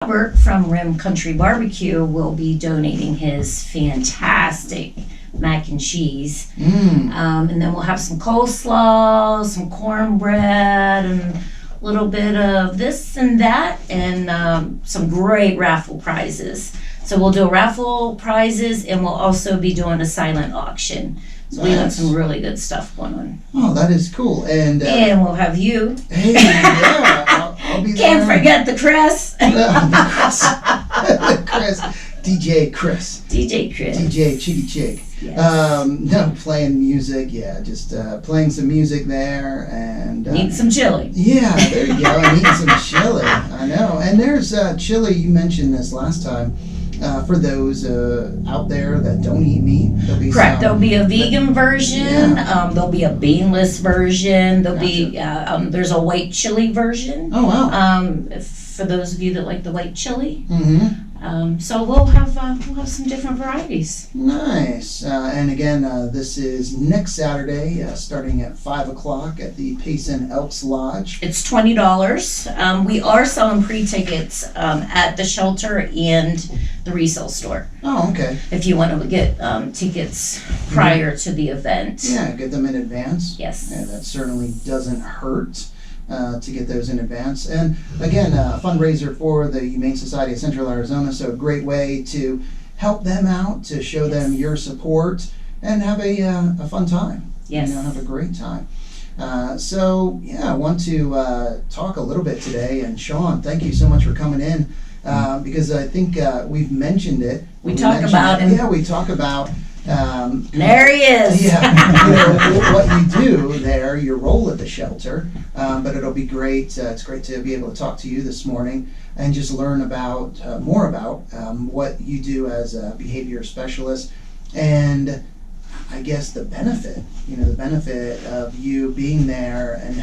Robert from Rim Country Barbecue will be donating his fantastic mac and cheese. And then we'll have some coleslaw, some cornbread, and a little bit of this and that, and some great raffle prizes. So we'll do raffle prizes, and we'll also be doing a silent auction. So we got some really good stuff going on. Oh, that is cool. And we'll have you. Hey, yeah, I'll be there. Can't forget the Chris. Chris. DJ Chris. DJ Chris. DJ Chitty Chick. Yes. No, playing music. Yeah, just playing some music there and Need some chili. Yeah, there you go. I need some chili. I know. And there's chili. You mentioned this last time. For those out there that don't eat meat, there'll be Correct. There'll be a vegan version. Yeah. There'll be a beanless version. There'll Gotcha. be there's a white chili version. Oh wow. For those of you that like the white chili. Mm-hmm. So we'll have some different varieties. Nice. And again, this is next Saturday, starting at 5 o'clock at the Payson Elks Lodge. It's $20. We are selling pre-tickets at the shelter and the resale store. Oh, okay. If you want to get tickets prior to the event. Yeah, get them in advance. Yes. Yeah, that certainly doesn't hurt to get those in advance. And again, a fundraiser for the Humane Society of Central Arizona, so a great way to help them out, to show them your support, and have a fun time. Yes. Have a great time. So, yeah, I want to talk a little bit today. And Sean, thank you so much for coming in, because I think we've mentioned it. We talk about it. Yeah, we talk about there he is. Yeah, what you do there, your role at the shelter, but it'll be great. It's great to be able to talk to you this morning and just learn about more about what you do as a behavior specialist, and I guess the benefit of you being there and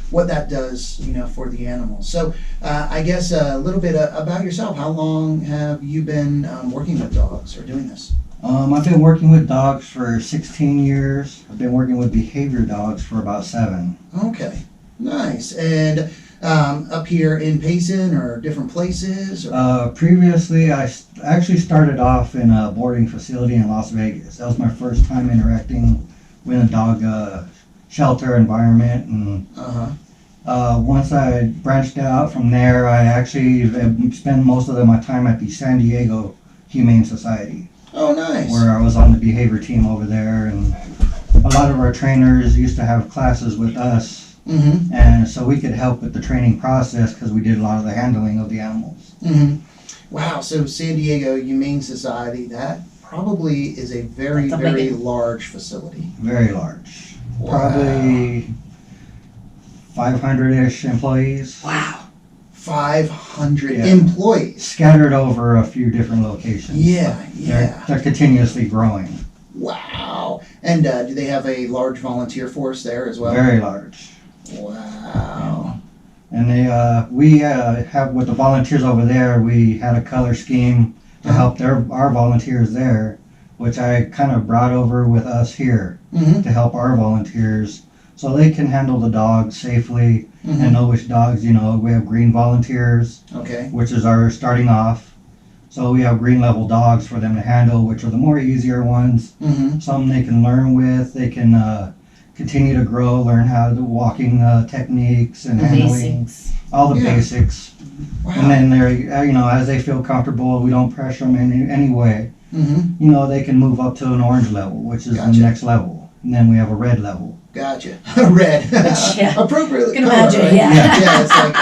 what that does, for the animals. So I guess a little bit about yourself. How long have you been working with dogs or doing this? I've been working with dogs for 16 years. I've been working with behavior dogs for about 7. Okay, nice. And up here in Payson or different places? Or? Previously, I actually started off in a boarding facility in Las Vegas. That was my first time interacting with a dog shelter environment. And once I branched out from there, I actually spent most of my time at the San Diego Humane Society. Oh, nice. Where I was on the behavior team over there, and a lot of our trainers used to have classes with us, and so we could help with the training process because we did a lot of the handling of the animals. Wow, so San Diego Humane Society, that probably is a very, very large facility. Very large. Wow. Probably 500-ish employees. Wow. 500 employees. Scattered over a few different locations. Yeah. They're continuously growing. Wow. And do they have a large volunteer force there as well? Very large. Wow. And we have, with the volunteers over there, we had a color scheme to help our volunteers there, which I kind of brought over with us here to help our volunteers so they can handle the dogs safely and know which dogs, we have green volunteers, which is our starting off. So we have green level dogs for them to handle, which are the more easier ones. Some they can learn with, they can continue to grow, learn how to walking techniques and handling. Basics. All the basics. Wow. And then they're, as they feel comfortable, we don't pressure them in any way. They can move up to an orange level, which is the next level. And then we have a red level. Gotcha. Red. Appropriately. You can imagine, right? yeah. It's like,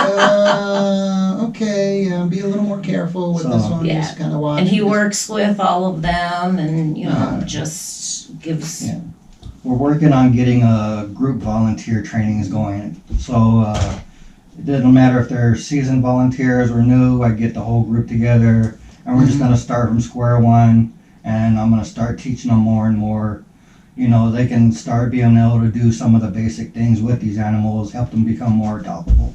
okay, be a little more careful with this one. Yeah. Just kind of watch. And he works with all of them, and just gives. Yeah. We're working on getting group volunteer trainings going. So it doesn't matter if they're seasoned volunteers or new. I get the whole group together, and we're just going to start from square one. And I'm going to start teaching them more and more. They can start being able to do some of the basic things with these animals, help them become more adoptable.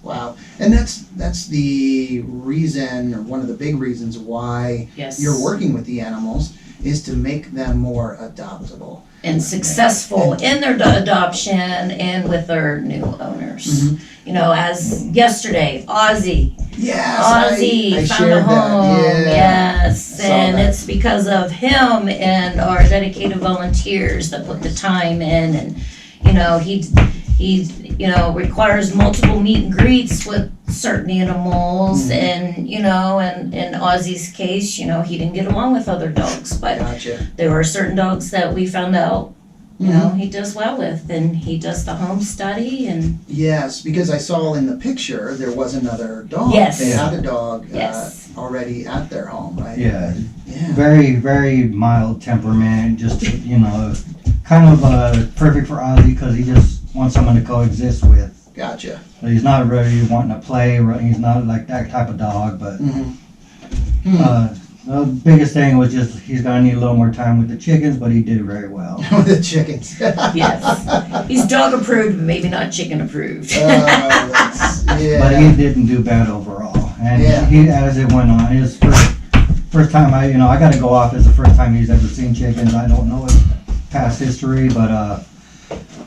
Wow. And that's the reason, or one of the big reasons why you're working with the animals, is to make them more adoptable. And successful in their adoption and with their new owners. As yesterday, Ozzy Yes, Ozzy I found a shared that. home. Yeah. Yes, I saw and that. it's because of him and our dedicated volunteers that put the time in, and he requires multiple meet and greets with certain animals, and in Ozzy's case, he didn't get along with other dogs, but Gotcha. there were certain dogs that we found out Mhm. he does well with, and he does the home study, and Yes, because I saw in the picture there was another dog. Yes. They had a dog Yes. already at their home, right? Yeah, Yeah. very, very mild temperament, just, kind of perfect for Ozzy because he just wants someone to coexist with. Gotcha. So he's not really wanting to play, he's not like that type of dog, but the biggest thing was just he's gonna need a little more time with the chickens, but he did very well. The chickens. yes, he's dog approved, but maybe not chicken approved. But he didn't do bad overall. And Yeah. he, as it went on, his first time I got to go off as the first time he's ever seen chickens. I don't know his past history, but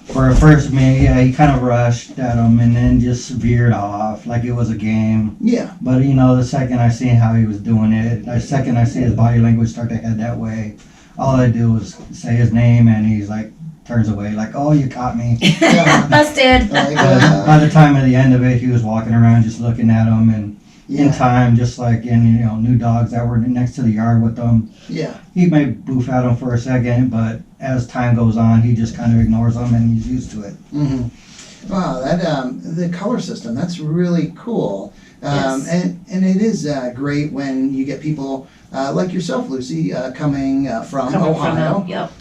for a first meeting, yeah, he kind of rushed at him and then just veered off like it was a game. Yeah. But the second I seen how he was doing it, the second I see his body language start to head that way, all I do was say his name and he's like turns away like, oh, you caught me. Busted. By the time at the end of it, he was walking around just looking at him, and in time, just like in new dogs that were next to the yard with them, he may boof at them for a second, but as time goes on, he just kind of ignores them and he's used to it. Mm-hmm. Wow, that the color system, that's really cool. Yes. And it is great when you get people like yourself, Lucy, coming from Ohio, Yep.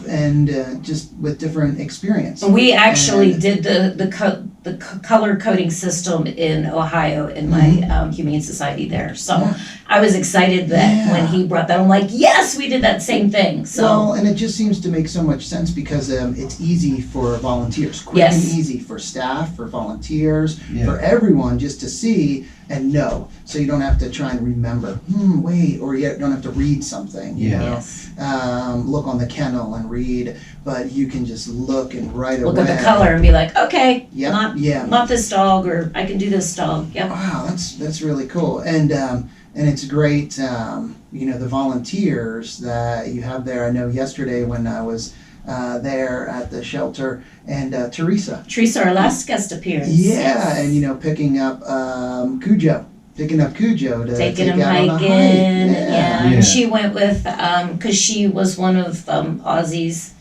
and just with different experience. We actually And- did the color coding system in Ohio in my Humane Society there. So Yeah. I was excited that when Yeah. he brought that, I'm like, yes, we did that same thing. So Well, and it just seems to make so much sense because it's easy for volunteers, quick Yes. and easy for staff, for volunteers, Yeah. for everyone just to see and know. So you don't have to try and remember, wait, or you don't have to read something, you Yeah. know? yes. Look on the kennel and read, but you can just look and right Look away. at the color and be like, okay, Yep, not yeah. not this dog, or I can do this dog. Yep. Wow, that's really cool, and it's great. The volunteers that you have there. I know yesterday when I was there at the shelter, and Teresa. Teresa, our last guest appearance. Yeah, and picking up Cujo. Picking up Cujo to Taking take him out on a hiking. hike. Yeah. Yeah. And she went with, because she was one of Ozzy's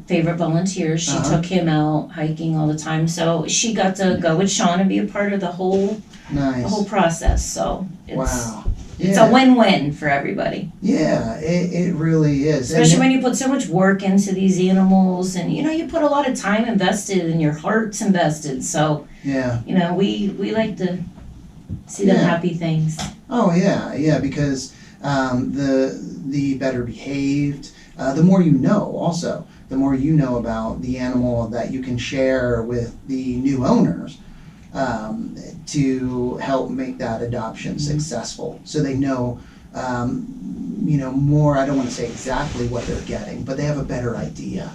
favorite volunteers. She Uh-huh. took him out hiking all the time. So she got to go with Sean and be a part of the whole Nice. process. So it's Wow. it's a win-win for everybody. Yeah, it really is. Especially And when you put so much work into these animals, and you put a lot of time invested and your heart's invested. So yeah. we like to see them Yeah. happy things. Oh yeah, because the better behaved, the more you know. Also, the more you know about the animal that you can share with the new owners to help make that adoption successful. So they know, more. I don't want to say exactly what they're getting, but they have a better idea.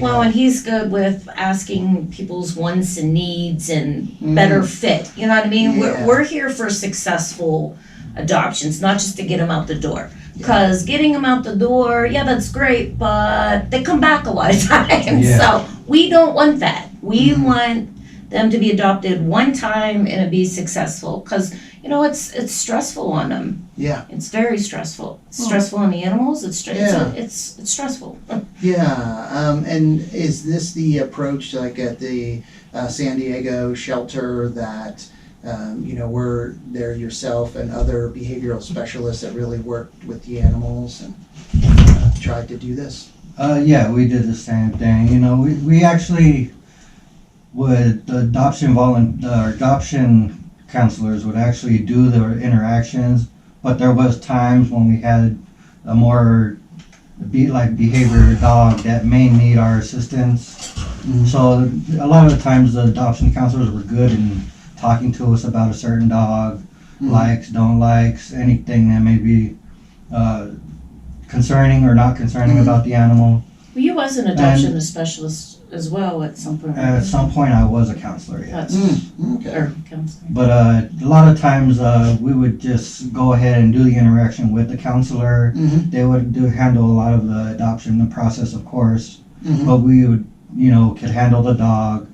Well, and he's good with asking people's wants and needs and better fit. You know what I mean? Yeah. We're here for successful adoptions, not just to get them out the door. Because getting them out the door, yeah, that's great, but they come back a lot of times. Yeah. So we don't want that. We want them to be adopted one time and it be successful. Because, it's stressful on them. Yeah. It's very stressful. It's stressful on the animals. It's Yeah. it's stressful. Yeah, and is this the approach like at the San Diego shelter that, were there yourself and other behavioral specialists that really worked with the animals and tried to do this? Yeah, we did the same thing. We actually would, the adoption counselors would actually do the interactions, but there was times when we had a more behavior dog that may need our assistance. So a lot of the times the adoption counselors were good in talking to us about a certain dog, likes, don't likes, anything that may be concerning or not concerning about the animal. Well, you was an adoption specialist as well at some point. At some point, I was a counselor, yeah. That's Okay. or counselor. But a lot of times we would just go ahead and do the interaction with the counselor. Mm-hmm. They would handle a lot of the adoption process, of course. Mm-hmm. But we would, could handle the dog,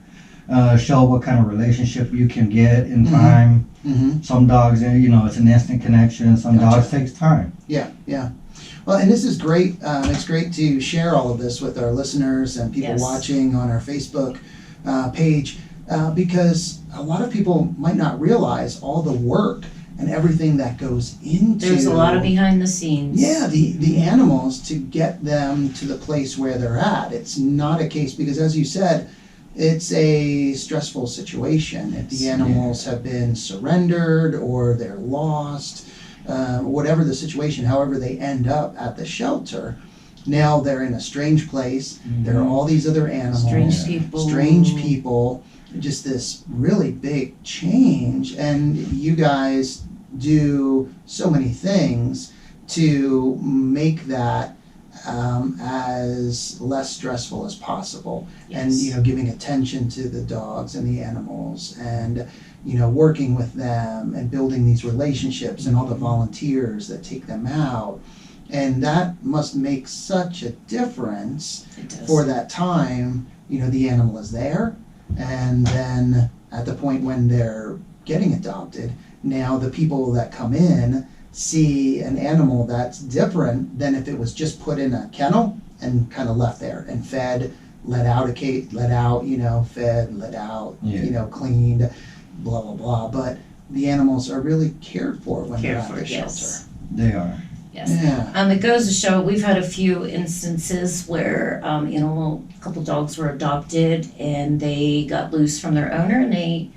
show what kind of relationship you can get in time. Mm-hmm. Some dogs, it's an instant connection. Some Gotcha. dogs takes time. Yeah, yeah. Well, and this is great. It's great to share all of this with our listeners and people Yes. watching on our Facebook page because a lot of people might not realize all the work and everything that goes into. There's a lot of behind the scenes. Yeah, the animals to get them to the place where they're at. It's not a case because, as you said, it's a stressful situation. If the animals have been surrendered or they're lost, whatever the situation, however they end up at the shelter, now they're in a strange place. There are all these other animals, Strange people. just this really big change. And you guys do so many things to make that as less stressful as possible. Yes. And giving attention to the dogs and the animals and working with them and building these relationships and all the volunteers that take them out, and that must make such a difference It does. for that time. The animal is there, and then at the point when they're getting adopted, now the people that come in see an animal that's different than if it was just put in a kennel and kind of left there and fed, let out, fed, let out, cleaned, blah, blah, blah. But the animals are really cared for when they're at the shelter. Yes. They are. Yes. Yeah. It goes to show we've had a few instances where, a couple dogs were adopted and they got loose from their owner and they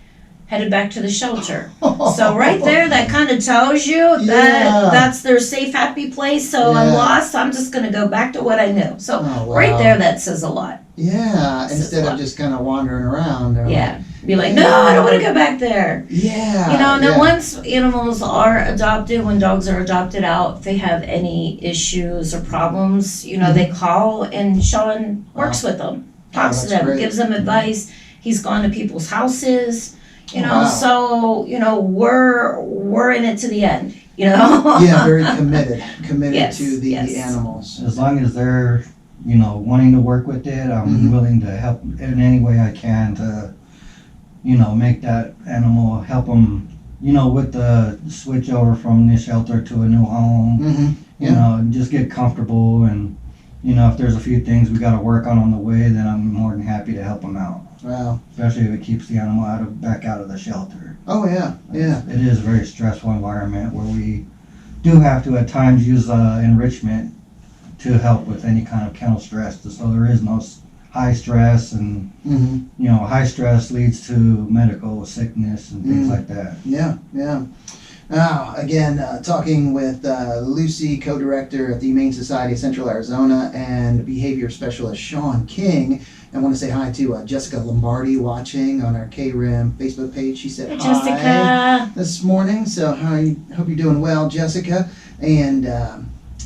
headed back to the shelter. So right there, that kind of tells you that that's their safe, happy place. So I'm lost. I'm just going to go back to what I know. So right there, that says a lot. Yeah, instead of just kind of wandering around. Yeah. Be like, no, I don't want to go back there. Yeah. And then once animals are adopted, when dogs are adopted out, if they have any issues or problems, they call and Sean works with them, talks to them, gives them advice. He's gone to people's houses, so, we're in it to the end, Yeah, very committed Yes, to the yes. animals. As long as they're, wanting to work with it, I'm willing to help in any way I can to, make that animal, help them, with the switch over from the shelter to a new home, Mm-hmm. just get comfortable. And, if there's a few things we got to work on the way, then I'm more than happy to help them out. Wow. Especially if it keeps the animal back out of the shelter. Oh, yeah, yeah. It is a very stressful environment where we do have to at times use enrichment to help with any kind of kennel stress. So there is no high stress, and Mm-hmm. high stress leads to medical sickness and things like that. Yeah, yeah. Now, again, talking with Luci, co-director at the Humane Society of Central Arizona, and behavior specialist Sean King. I want to say hi to Jessica Lombardi watching on our KRIM Facebook page. She said hi Jessica. this morning. So hope you're doing well, Jessica, and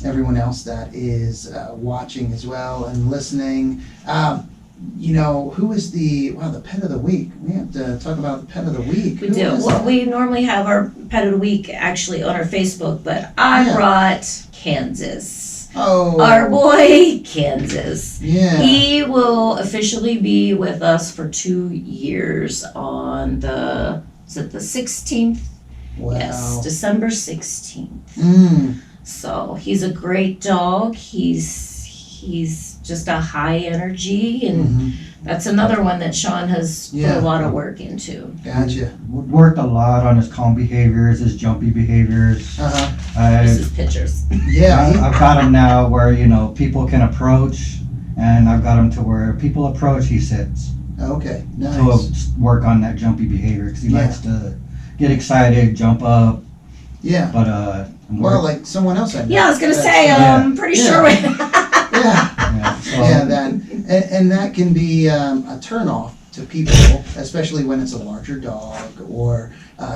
everyone else that is watching as well and listening. Who is the pet of the week? We have to talk about the pet of the week. We Who do. is Well, that? we normally have our pet of the week actually on our Facebook, but I brought Kansas. Oh, Our boy, Kansas. yeah. He will officially be with us for 2 years on the 16th? Wow. Yes, December 16th. Mm. So he's a great dog. He's just a high energy, and Mhm. that's another one that Sean has put Yeah. a lot of work into. Gotcha. We worked a lot on his calm behaviors, his jumpy behaviors. Uh-huh. This is pictures. Yeah. I've got him now where, people can approach, and I've got him to where people approach, he sits. Okay. Nice. To work on that jumpy behavior, because he Yeah. likes to get excited, jump up, Yeah. but Well, like someone else I know. Yeah, I was gonna say, Yeah. I'm pretty Yeah. sure. Yeah. yeah, so, Yeah. And that can be a turnoff to people, especially when it's a larger dog or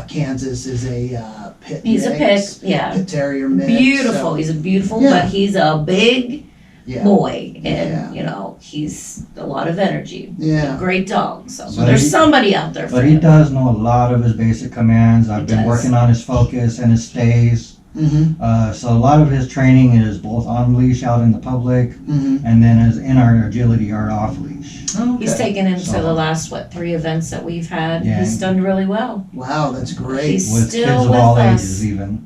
Kansas is a pit. He's a mix, pit, yeah. Pit terrier mix. Beautiful. So, He's a beautiful, Yeah. but he's a big Yeah. boy, and Yeah. you know, he's a lot of energy. Yeah. A great dog. So But there's he- somebody out there for But he him. does know a lot of his basic commands. I've He been does. working on his focus and his stays. Mm-hmm. So a lot of his training is both on leash out in the public, Mm-hmm. and then is in our agility art off leash. Okay. He's taken him to So- the last 3 events that we've had. Yeah. He's done really well. Wow, that's great. He's With still kids of with all us. ages, even.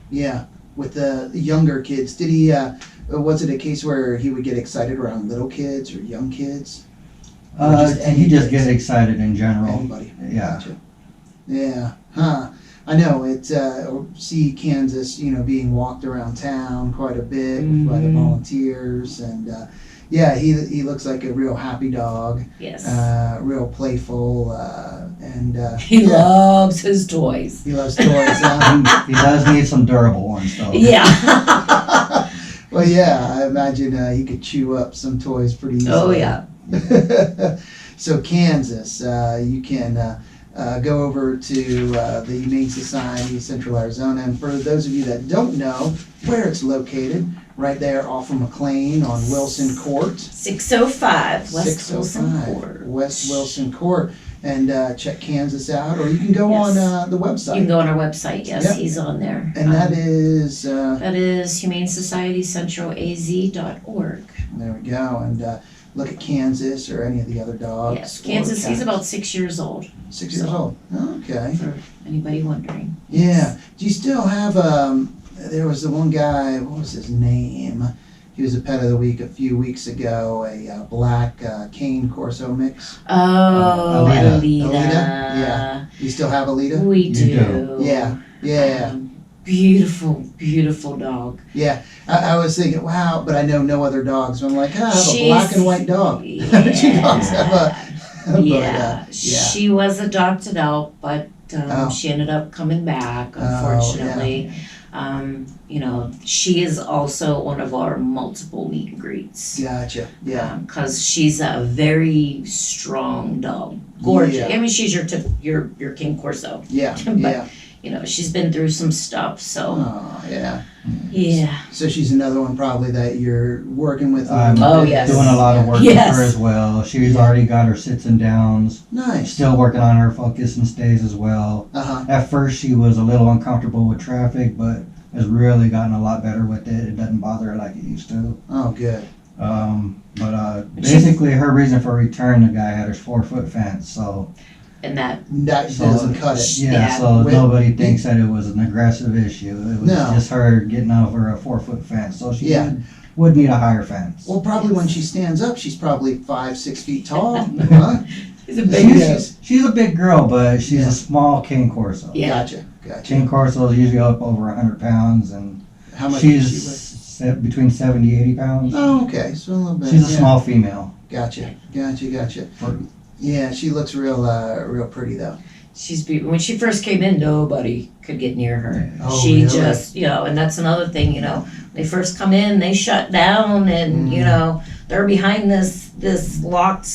Yeah. With the younger kids, did he? Was it a case where he would get excited around little kids or young kids? Or just And he any just kids? gets excied in general. Anybody? Yeah. Gotcha. Yeah. Huh. I know it. See Kansas, being walked around town quite a bit by the Mhm. volunteers, and yeah, he looks like a real happy dog, Yes. real playful, and He yeah, loves his toys. he loves toys. Huh? He does need some durable ones, though. Yeah. Well, yeah, I imagine he could chew up some toys pretty easily. Oh, yeah. So Kansas, you can go over to the Humane Society Central Arizona, and for those of you that don't know where it's located, right there off of McLean on Wilson Court. 605 West 605 Wilson Court. West Wilson Court, and check Kansas out, or you can go on Yes. the You can website, go on our website. Yes, Yep. he's on there. and that is That is Humane Society Central AZ.org. there we go, and look at Kansas or any of the other dogs. Yes, or Kansas, he's cats. about 6 years old, 6 years so- old. Okay. for anybody wondering. Yeah. Do you still have, there was the one guy, what was his name? He was a pet of the week a few weeks ago, a black cane Corso mix. Oh, Alita. Alita. Alita? Yeah. You still have Alita? We You do. do. Yeah. Yeah. Beautiful, beautiful dog. Yeah. I was thinking, wow, but I know no other dogs. So I'm like, I have a She's- black and white dog. Yeah. Two dogs have a. But, Yeah, yeah. she was adopted out, but Oh. she ended up coming back, Oh, yeah. unfortunately. You know, she is also one of our multiple meet and greets. Gotcha. Yeah. Because she's a very strong dog. Gorgeous. Yeah. I mean, she's your King Corso. Yeah. But- Yeah. You know, she's been through some stuff, so Oh, yeah. yeah. So she's another one probably that you're working with. a I'm little Oh, bit. yes. doing a lot of work Yes. with her as well. She's Yeah. already got her sits and downs. Nice. Still working on her focus and stays as well. Uh-huh. At first, she was a little uncomfortable with traffic, but has really gotten a lot better with it. It doesn't bother her like it used to. Oh, good. Basically, her reason for return, the guy had her 4-foot fence. So And that, That So, doesn't cut it. yeah, Yeah. so With- nobody thinks that it was an aggressive issue. It was No. just her getting over a 4-foot fence. So she Yeah. would need a higher fence. Well, probably when she stands up, she's probably 5, 6 feet tall. Huh? she's a big She's a big girl, but she's Yeah. a small King Corso. Yeah. Gotcha. King Corso is usually up over 100 pounds, and How much is she she's between 70, 80 pounds. Oh, okay. So a little bit. She's a yeah. small female. Gotcha. For- Yeah, she looks real pretty though. She's when she first came in, nobody could get near her. Oh, She really? just, and that's another thing, they first come in, they shut down, and they're behind this locked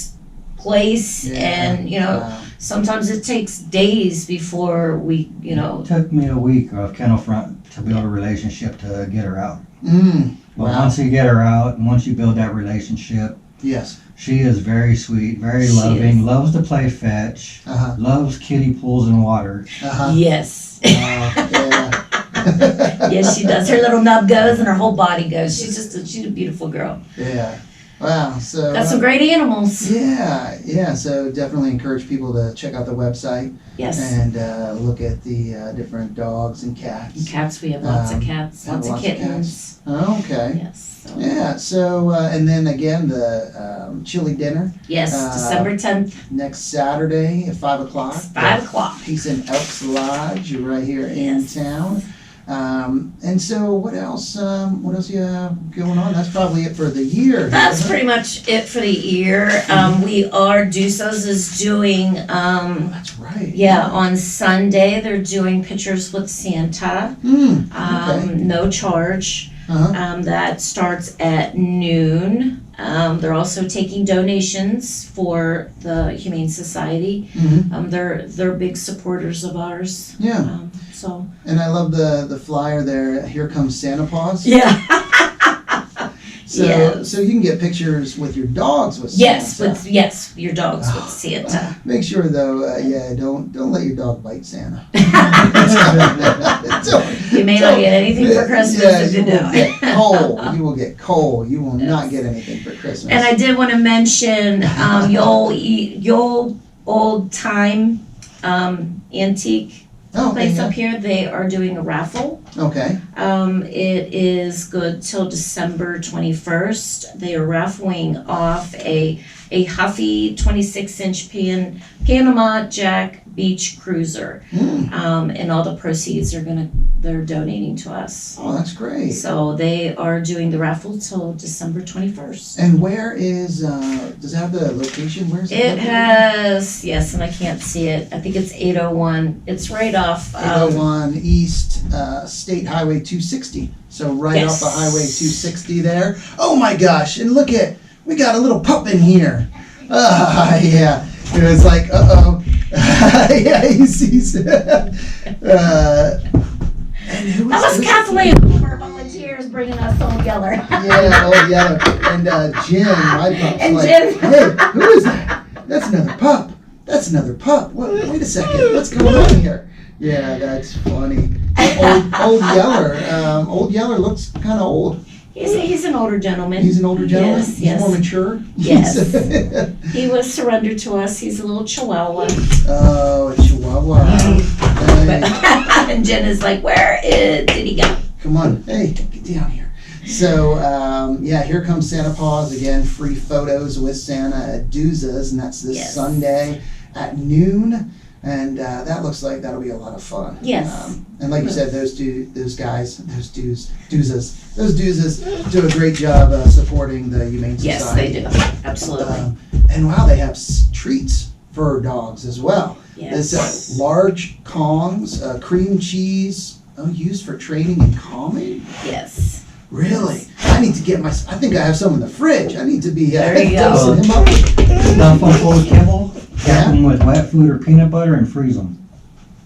place, Yeah. and Wow. sometimes it takes days before we, It took me a week of kennel front to build a relationship to get her out. But Wow. once you get her out, and once you build that relationship, Yes. she is very sweet, very She loving, is. loves to play fetch, Uh-huh. loves kiddie pools and water. Uh-huh. Yes. Yeah. Yes, she does. Her little nub goes and her whole body goes. She's a beautiful girl. Yeah. Wow. So Got some great animals. yeah. So definitely encourage people to check out the website Yes. and look at the different dogs and cats. And cats, we have lots of Um, cats, have lots of lots of kittens. Okay. Yes. So. Yeah. So and then again the chili dinner Yes, December 10th, next Saturday at 5:00. 5 o'clock. Peace and Elks Lodge right here Yes. in town. And so what else you have going on? That's probably it for the year. That's isn't it? pretty much it for the year. Dusos is doing, Oh, that's right. on Sunday, they're doing Pictures with Santa. Okay. No charge. Uh-huh. That starts at noon. They're also taking donations for the Humane Society. Mhm. They're big supporters of ours. Yeah. So And I love the flyer there. Here comes Santa Paws. yeah, So Yes. so you can get pictures with your dogs with Yes, Santa. yes, your dogs with Santa. Make sure though, don't let your dog bite Santa. You may not get anything for Christmas if you will don't. get coal. You will get coal. You will not get anything for Christmas. And I did want to mention your old time antique place up here. They are doing a raffle. Okay. It is good till December 21st. They are raffling off a Huffy 26-inch Panama Jack Beach Cruiser. And all the proceeds they're donating to us. Oh, that's great. So they are doing the raffle till December 21st. And where is, does it have the location? Where is it? It has, yes, and I can't see it. I think it's 801. It's right off. 801 East State Highway 260. So right Yes. off the Highway 260 there. Oh my gosh, and look at, we got a little pup in here. Yeah. It was like, yeah, he sees it. And who That was Kathleen, one of our volunteers, bringing us Old Yeller. Yeah, Old Yeller. And Jen, my pup's And like, Jen. hey, who is that? That's another pup. That's another pup. Wait a second. What's going on here? Yeah, that's funny. Old Yeller. Old Yeller looks kind of old. He's an older gentleman. He's an older gentleman? Yes, He's yes. more mature? Yes. He was surrendered to us. He's a little chihuahua. Oh, a chihuahua. Hey, And Jen is like, did he go? come on. Hey, get down here. So, yeah, here comes Santa Paws again. Free photos with Santa at Dooza's, and that's this Yes. Sunday at noon. And that looks like that'll be a lot of fun. Yes. And like you said, those Doozas do a great job supporting the Humane Society. Yes, they do. Absolutely. And wow, they have treats for dogs as well. Yes. There's large Kongs, cream cheese, used for training and calming. Yes. Really? I need to get I think I have some in the fridge. I need to be There you go. dosing him up. Stuff them full of kibble, Yeah. wrap them with wet food or peanut butter, and freeze them.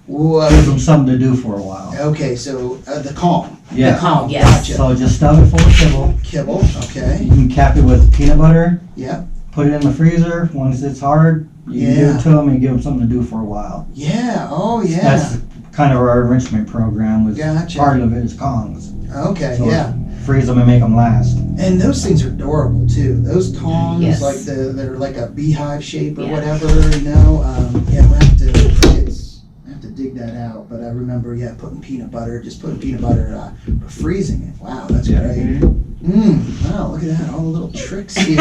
Whoa. Gives them something to do for a while. Okay, so the Kong. Yeah. Kong, yes. Gotcha. So just stuff it full of kibble. Kibble, okay. You can cap it with peanut butter. Yeah. Put it in the freezer. Once it's hard, you can give it to them and give them something to do for a while. Yeah, oh yeah. That's kind of our enrichment program. Was Gotcha. part of it is Kongs. Okay, So yeah. freeze them and make them last. And those things are adorable too. Those Kongs, Yes. like they're like a beehive shape or Yeah. whatever, you know. Yeah, I have to dig that out. But I remember, putting peanut butter freezing it. Wow, that's Yeah. great. Wow, look at that, all the little tricks here.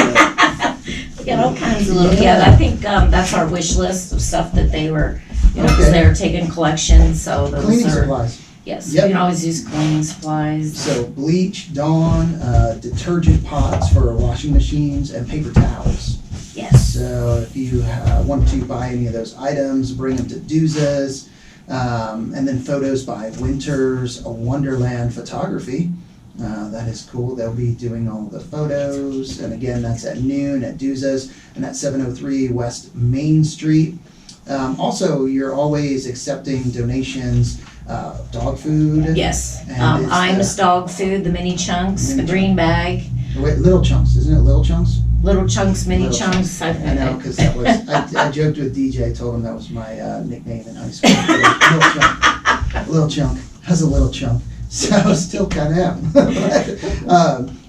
We got all kinds of little, I think that's our wish list of stuff that they were, because Okay. they were taking collections, so those Cleaning are, supplies. yes, Yep. you can always use cleaning supplies. So bleach, Dawn, detergent pots for washing machines, and paper towels. Yes. So if you want to buy any of those items, bring them to Dooza's. And then photos by Winters Wonderland Photography. That is cool. They'll be doing all the photos. And again, that's at noon at Dooza's and at 703 West Main Street. Also, you're always accepting donations, dog food. Yes. And it's, Iams dog food, the mini chunks, the green bag, Wait, Little Chunks, isn't it Little Chunks? little chunks, mini Little chunks. I know, because that was, I joked with DJ, told him that was my nickname in high school. Little Chunk. Little Chunk. How's a Little Chunk? So still kind of am.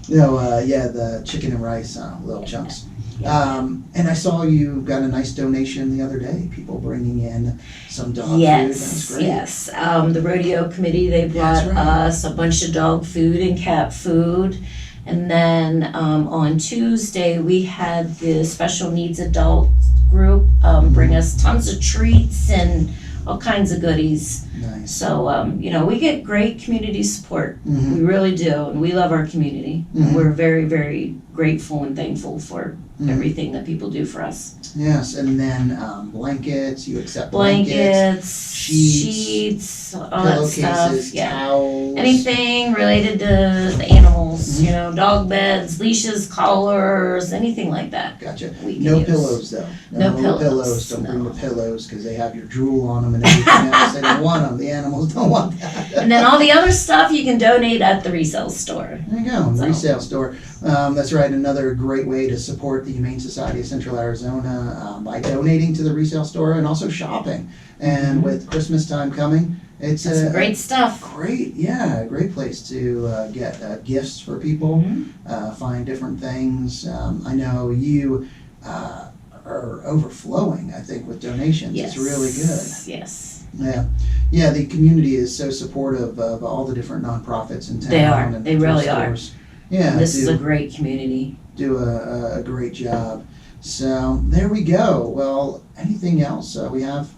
The chicken and rice, Little Chunks. And I saw you got a nice donation the other day, people bringing in some dog food. That's great. Yes. The rodeo committee, they brought That's right. us a bunch of dog food and cat food. And then on Tuesday, we had the special needs adult group bring us tons of treats and all kinds of goodies. Nice. So, we get great community support. Mhm. We really do. And we love our community. Mhm. We're very, very grateful and thankful for Mhm. everything that people do for us. Yes, and then blankets, you accept blankets, Blankets, sheets, sheets, all that stuff. pillowcases, Yeah. towels. Anything related to the animal animals, you know, dog beds, leashes, collars, anything like that. Gotcha. We can No use. pillows though. No little pillows, Don't bring no. the pillows because they have your drool on them and everything else. They don't want them. The animals don't want that. And then all the other stuff you can donate at the resale store. There you go, So- resale store. That's right, another great way to support the Humane Society of Central Arizona by donating to the resale store and also shopping. And with Christmas time coming, it's That's some great stuff. great place to get gifts for people, find different things. I know you are overflowing, I think, with donations. Yes. It's really good. Yes. Yeah, the community is so supportive of all the different nonprofits in town. They are. And They really are. stores. Yeah, This is a great community. do a great job. So there we go. Well, anything else? We have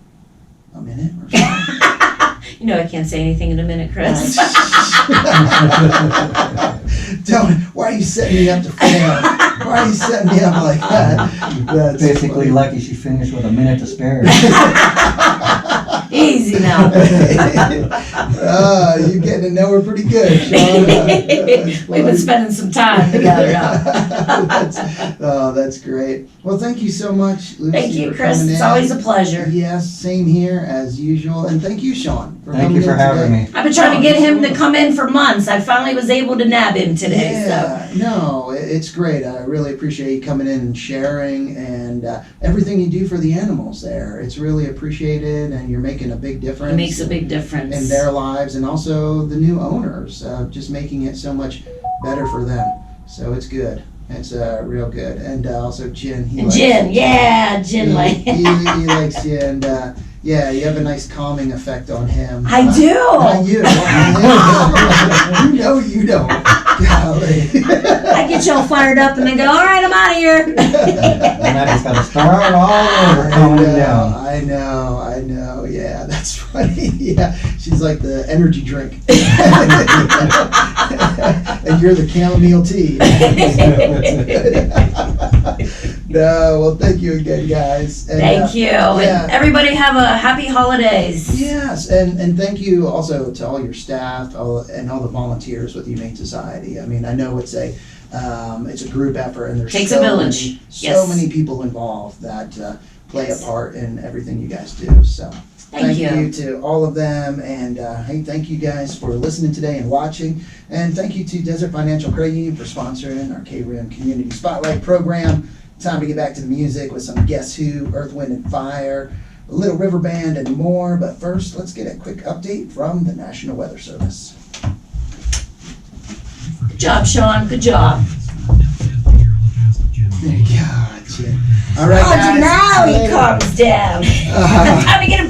a minute or so. You know I can't say anything in a minute, Chris. Don't. Why are you setting me up to fail? Why are you setting me up like that? That's Basically, funny. lucky she finished with a minute to spare. Easy now. You're getting to know her pretty good, Sean. That's We've been funny. spending some time together now. That's great. Well, thank you so much, Lucy. Thank you, for Chris. coming It's in. always a pleasure. Yes, same here as usual. And thank you, Sean, for Thank coming you for in having today. me. I've been trying to get him to come in for months. I finally was able to nab him today. Yeah, no, it's great. I really appreciate you coming in and sharing and everything you do for the animals there. It's really appreciated, and you're making a big So difference. it makes a big difference. in their lives, and also the new owners, just making it so much better for them. So it's good. It's real good. And also Jen. And Jen, yeah, Jen like. he likes you, and yeah, you have a nice calming effect on him. I Not do. you. You know you don't. Golly. I get y'all fired up and then go, all right, I'm out of here. And I just gotta start all over coming down. I know. Yeah, that's funny. Yeah, she's like the energy drink. And you're the chamomile tea. No, well, thank you again, guys. And, Thank you. yeah. And everybody have a happy holidays. Yes, and thank you also to all your staff and all the volunteers with the Humane Society. I mean, I know it's a group effort, and there's Takes so a village. many, so Yes. many people involved that play Yes. a part in everything you guys do. So Thank you. to all of them, and hey, thank you guys for listening today and watching, and thank you to Desert Financial Credit Union for sponsoring our KRIM Community Spotlight program. Time to get back to the music with some Guess Who, Earth, Wind, and Fire, a Little River Band, and more. But first, let's get a quick update from the National Weather Service. Good job, Sean. Good job. There you go, Jim. All right, Oh, guys. now he Later. calms down. Time to get him